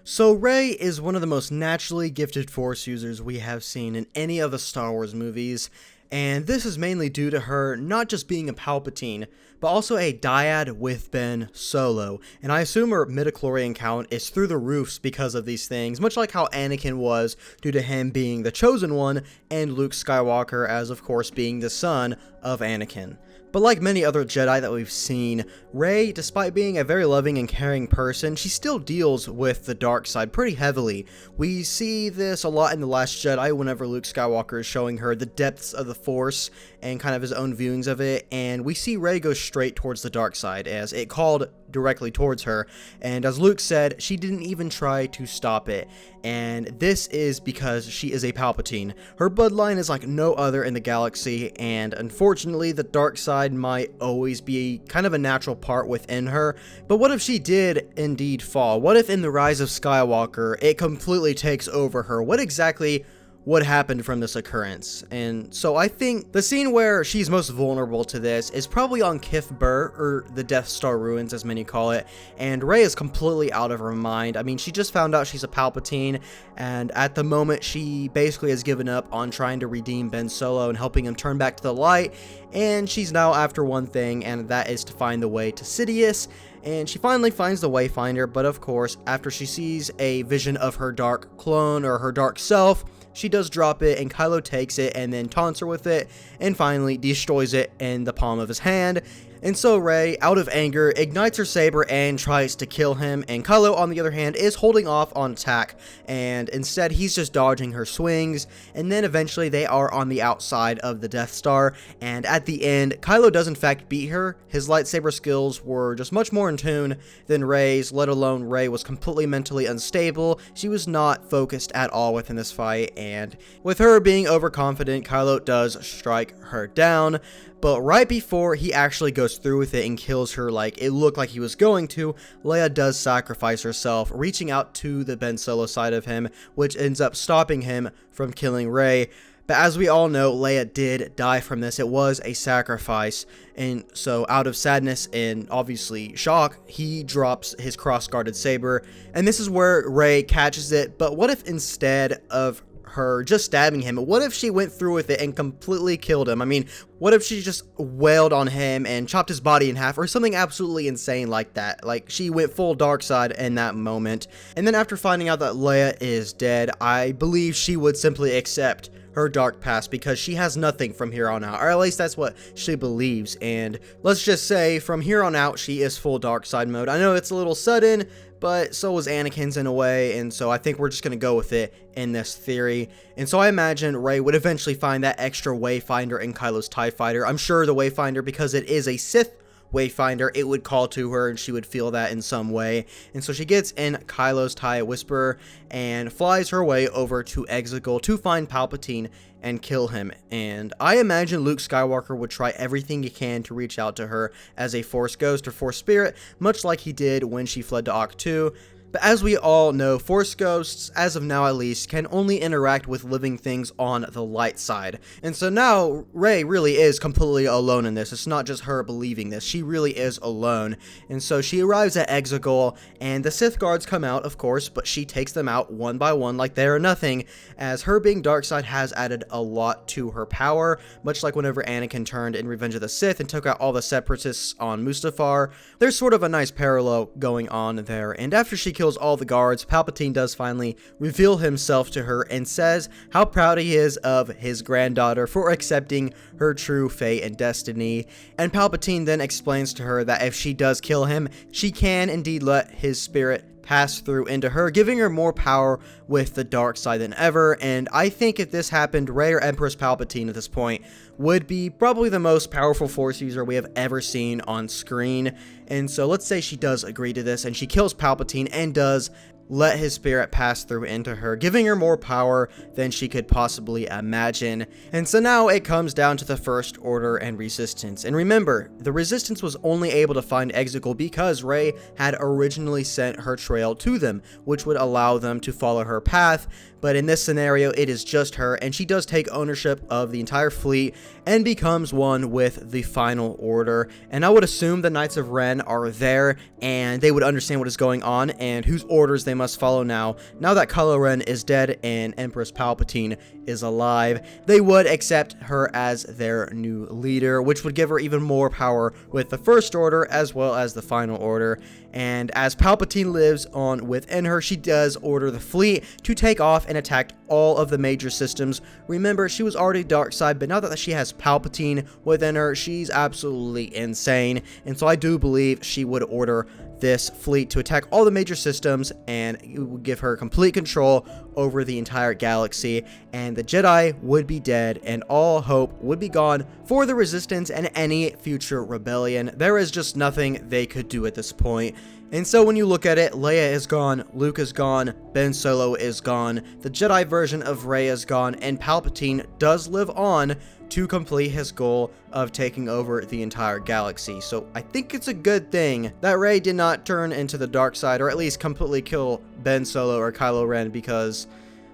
So Rey is one of the most naturally gifted Force users we have seen in any of the Star Wars movies, and this is mainly due to her not just being a Palpatine, but also a dyad with Ben Solo, and I assume her midichlorian count is through the roofs because of these things, much like how Anakin was due to him being the chosen one, and Luke Skywalker as of course being the son of Anakin. But like many other Jedi that we've seen, Rey, despite being a very loving and caring person, she still deals with the dark side pretty heavily. We see this a lot in The Last Jedi whenever Luke Skywalker is showing her the depths of the Force and kind of his own viewings of it, and we see Rey go straight towards the dark side as it called directly towards her, and as Luke said, she didn't even try to stop it, and this is because she is a Palpatine. Her bloodline is like no other in the galaxy, and unfortunately the dark side might always be kind of a natural part within her. But what if she did indeed fall? What if in The Rise of Skywalker it completely takes over her? What exactly what happened from this occurrence? And so I think the scene where she's most vulnerable to this is probably on Kith Bur, or the Death Star ruins as many call it, and Rey is completely out of her mind. I mean, she just found out she's a Palpatine, and at the moment she basically has given up on trying to redeem Ben Solo and helping him turn back to the light, and she's now after one thing, and that is to find the way to Sidious. And she finally finds the Wayfinder, but of course after she sees a vision of her dark clone or her dark self, she does drop it, and Kylo takes it and then taunts her with it and finally destroys it in the palm of his hand. And so Rey, out of anger, ignites her saber and tries to kill him, and Kylo, on the other hand, is holding off on attack, and instead he's just dodging her swings, and then eventually they are on the outside of the Death Star, and at the end, Kylo does in fact beat her. His lightsaber skills were just much more in tune than Rey's, let alone Rey was completely mentally unstable. She was not focused at all within this fight, and with her being overconfident, Kylo does strike her down. But right before he actually goes through with it and kills her like it looked like he was going to, Leia does sacrifice herself, reaching out to the Ben Solo side of him, which ends up stopping him from killing Rey. But as we all know, Leia did die from this. It was a sacrifice, and so out of sadness and obviously shock, he drops his cross-guarded saber, and this is where Rey catches it. But what if instead of her just stabbing him, what if she went through with it and completely killed him? I mean, what if she just wailed on him and chopped his body in half, or something absolutely insane like that? Like, she went full dark side in that moment. And then after finding out that Leia is dead, I believe she would simply accept her dark past because she has nothing from here on out, or at least that's what she believes. And let's just say from here on out she is full dark side mode. I know it's a little sudden, but so was Anakin's in a way, and so I think we're just going to go with it in this theory. And so I imagine Rey would eventually find that extra Wayfinder in Kylo's TIE Fighter. I'm sure the Wayfinder, because it is a Sith Wayfinder, it would call to her and she would feel that in some way. And so she gets in Kylo's TIE Whisperer and flies her way over to Exegol to find Palpatine and kill him. And I imagine Luke Skywalker would try everything he can to reach out to her as a Force ghost or Force spirit, much like he did when she fled to Ahch-To. But as we all know, Force ghosts, as of now at least, can only interact with living things on the light side. And so now, Rey really is completely alone in this. It's not just her believing this. She really is alone. And so she arrives at Exegol, and the Sith guards come out, of course, but she takes them out one by one like they are nothing, as her being dark side has added a lot to her power, much like whenever Anakin turned in Revenge of the Sith and took out all the Separatists on Mustafar. There's sort of a nice parallel going on there, and after she kills all the guards, Palpatine does finally reveal himself to her and says how proud he is of his granddaughter for accepting her true fate and destiny. And Palpatine then explains to her that if she does kill him, she can indeed let his spirit pass through into her, giving her more power with the dark side than ever. And I think if this happened, Rey or Empress Palpatine at this point would be probably the most powerful Force user we have ever seen on screen. And so let's say she does agree to this and she kills Palpatine and does let his spirit pass through into her, giving her more power than she could possibly imagine. And so now it comes down to the First Order and Resistance. And remember, the Resistance was only able to find Exegol because Rey had originally sent her trail to them, which would allow them to follow her path. But in this scenario, it is just her, and she does take ownership of the entire fleet and becomes one with the Final Order. And I would assume the Knights of Ren are there, and they would understand what is going on and whose orders they must follow now that Kylo Ren is dead and Empress Palpatine is alive. They would accept her as their new leader, which would give her even more power with the First Order as well as the Final Order. And as Palpatine lives on within her, she does order the fleet to take off and attack all of the major systems. Remember, she was already dark side, but now that she has Palpatine within her, she's absolutely insane. And so I do believe she would order this fleet to attack all the major systems, and it would give her complete control over the entire galaxy, and the Jedi would be dead, and all hope would be gone for the Resistance and any future rebellion. There is just nothing they could do at this point. And so when you look at it, Leia is gone, Luke is gone, Ben Solo is gone, the Jedi version of Rey is gone, and Palpatine does live on to complete his goal of taking over the entire galaxy. So I think it's a good thing that Rey did not turn into the dark side, or at least completely kill Ben Solo or Kylo Ren, because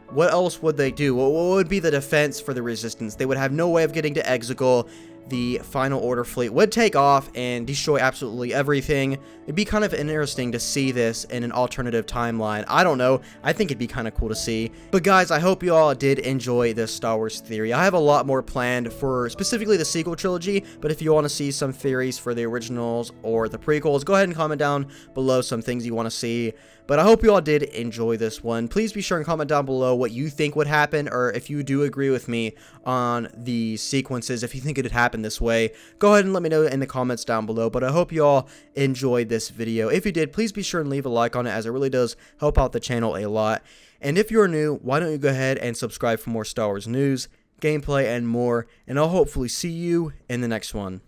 what else would they do? What would be the defense for the Resistance? They would have no way of getting to Exegol. The Final Order fleet would take off and destroy absolutely everything. It'd be kind of interesting to see this in an alternative timeline. I don't know. I think it'd be kind of cool to see. But guys, I hope you all did enjoy this Star Wars theory. I have a lot more planned for specifically the sequel trilogy, but if you want to see some theories for the originals or the prequels, go ahead and comment down below some things you want to see. But I hope you all did enjoy this one. Please be sure and comment down below what you think would happen, or if you do agree with me on the sequences, if you think it would happen this way. Go ahead and let me know in the comments down below. But I hope you all enjoyed this video. If you did, please be sure and leave a like on it, as it really does help out the channel a lot. And if you're new, why don't you go ahead and subscribe for more Star Wars news, gameplay, and more. And I'll hopefully see you in the next one.